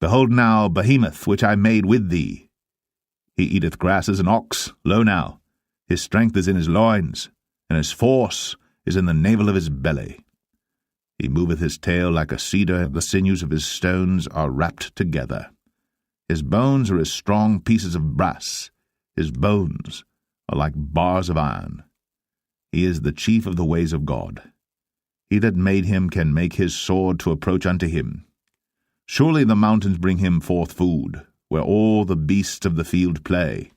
Behold now Behemoth, which I made with thee. He eateth grass as an ox, lo now, his strength is in his loins, and his force is in the navel of his belly. He moveth his tail like a cedar, the sinews of his stones are wrapped together. His bones are as strong pieces of brass, his bones are like bars of iron. He is the chief of the ways of God. He that made him can make his sword to approach unto him. Surely the mountains bring him forth food, where all the beasts of the field play.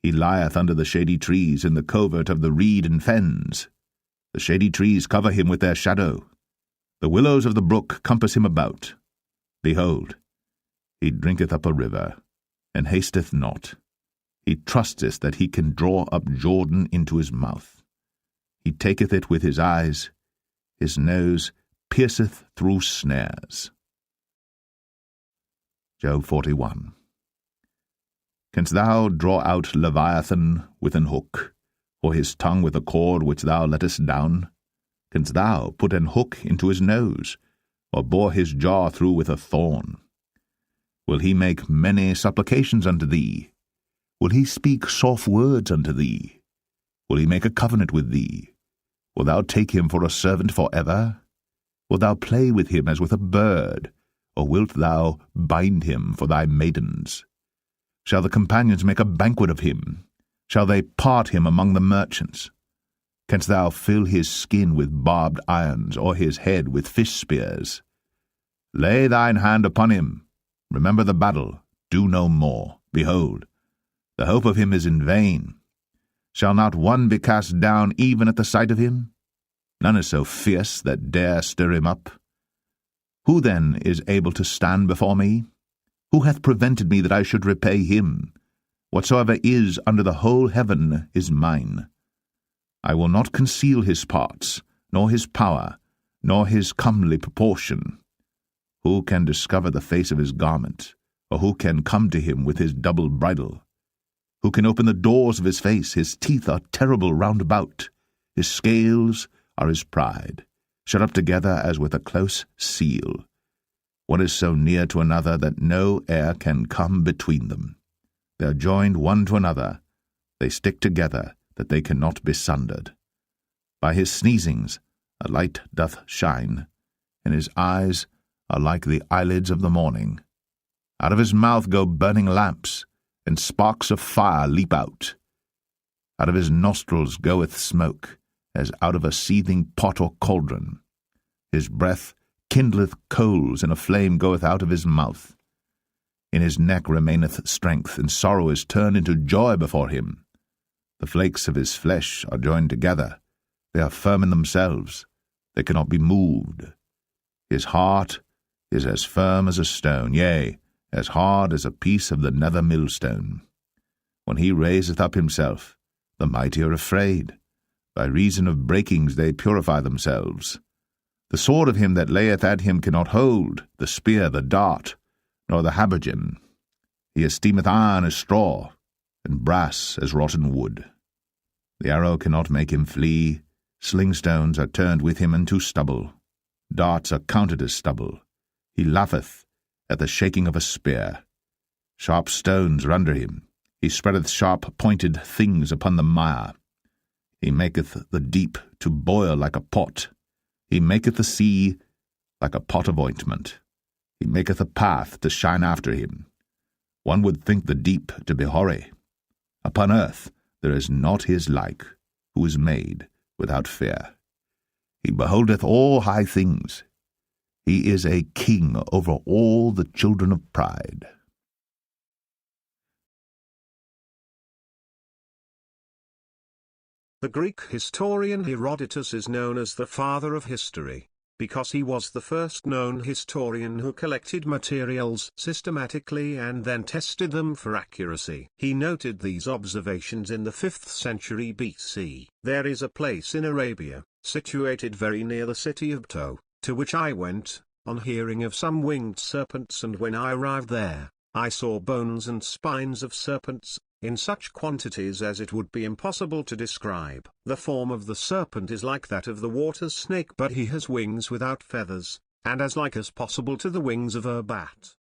He lieth under the shady trees in the covert of the reed and fens. The shady trees cover him with their shadow. The willows of the brook compass him about. Behold, he drinketh up a river, and hasteth not. He trusteth that he can draw up Jordan into his mouth. He taketh it with his eyes. His nose pierceth through snares. Job 41. Canst thou draw out Leviathan with an hook, or his tongue with a cord which thou lettest down? Canst thou put an hook into his nose, or bore his jaw through with a thorn? Will he make many supplications unto thee? Will he speak soft words unto thee? Will he make a covenant with thee? Wilt thou take him for a servant for ever? Wilt thou play with him as with a bird, or wilt thou bind him for thy maidens? Shall the companions make a banquet of him? Shall they part him among the merchants? Canst thou fill his skin with barbed irons, or his head with fish spears? Lay thine hand upon him. Remember the battle. Do no more. Behold, the hope of him is in vain. Shall not one be cast down even at the sight of him? None is so fierce that dare stir him up. Who then is able to stand before me? Who hath prevented me that I should repay him? Whatsoever is under the whole heaven is mine. I will not conceal his parts, nor his power, nor his comely proportion. Who can discover the face of his garment, or who can come to him with his double bridle? Who can open the doors of his face? His teeth are terrible round about. His scales are his pride, shut up together as with a close seal. One is so near to another that no air can come between them. They are joined one to another. They stick together, that they cannot be sundered. By his sneezings a light doth shine, and his eyes are like the eyelids of the morning. Out of his mouth go burning lamps, and sparks of fire leap out. Out of his nostrils goeth smoke, as out of a seething pot or cauldron. His breath kindleth coals, and a flame goeth out of his mouth. In his neck remaineth strength, and sorrow is turned into joy before him. The flakes of his flesh are joined together. They are firm in themselves. They cannot be moved. His heart is as firm as a stone, yea, as hard as a piece of the nether millstone. When he raiseth up himself, the mighty are afraid. By reason of breakings they purify themselves. The sword of him that layeth at him cannot hold, the spear, the dart, nor the habergeon. He esteemeth iron as straw, and brass as rotten wood. The arrow cannot make him flee. Slingstones are turned with him into stubble. Darts are counted as stubble. He laugheth at the shaking of a spear. Sharp stones are under him. He spreadeth sharp-pointed things upon the mire. He maketh the deep to boil like a pot. He maketh the sea like a pot of ointment. He maketh a path to shine after him. One would think the deep to be hoary. Upon earth there is not his like, who is made without fear. He beholdeth all high things. He is a king over all the children of pride. The Greek historian Herodotus is known as the father of history, because he was the first known historian who collected materials systematically and then tested them for accuracy. He noted these observations in the 5th century BC. There is a place in Arabia, situated very near the city of Ptah, to which I went, on hearing of some winged serpents, and when I arrived there, I saw bones and spines of serpents, in such quantities as it would be impossible to describe. The form of the serpent is like that of the water snake, but he has wings without feathers, and as like as possible to the wings of a bat.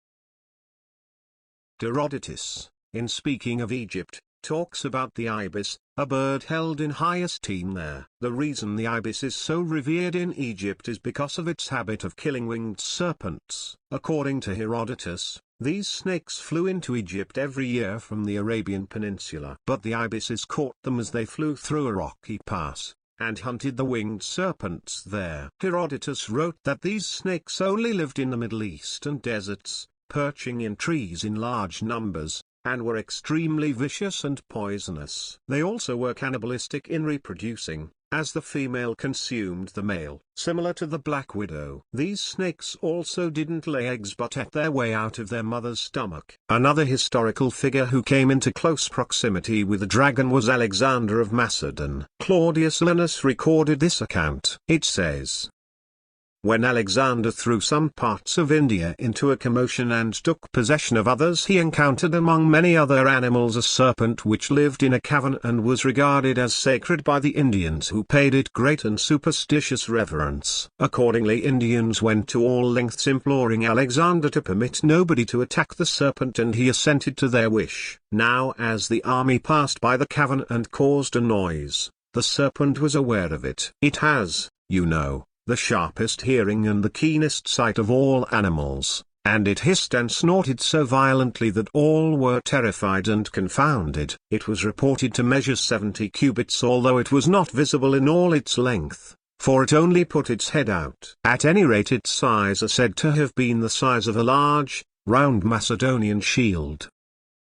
Herodotus, in speaking of Egypt, talks about the ibis, a bird held in high esteem there. The reason the ibis is so revered in Egypt is because of its habit of killing winged serpents. According to Herodotus, these snakes flew into Egypt every year from the Arabian Peninsula. But the ibises caught them as they flew through a rocky pass, and hunted the winged serpents there. Herodotus wrote that these snakes only lived in the Middle East and deserts, perching in trees in large numbers, and were extremely vicious and poisonous. They also were cannibalistic in reproducing, as the female consumed the male. Similar to the black widow, these snakes also didn't lay eggs but ate their way out of their mother's stomach. Another historical figure who came into close proximity with the dragon was Alexander of Macedon. Claudius Linus recorded this account. It says, "When Alexander threw some parts of India into a commotion and took possession of others, he encountered among many other animals a serpent which lived in a cavern and was regarded as sacred by the Indians, who paid it great and superstitious reverence. Accordingly, Indians went to all lengths imploring Alexander to permit nobody to attack the serpent, and he assented to their wish. Now as the army passed by the cavern and caused a noise, the serpent was aware of it. It has, you know, the sharpest hearing and the keenest sight of all animals, and it hissed and snorted so violently that all were terrified and confounded. It was reported to measure 70 cubits, although it was not visible in all its length, for it only put its head out. At any rate its size are said to have been the size of a large, round Macedonian shield.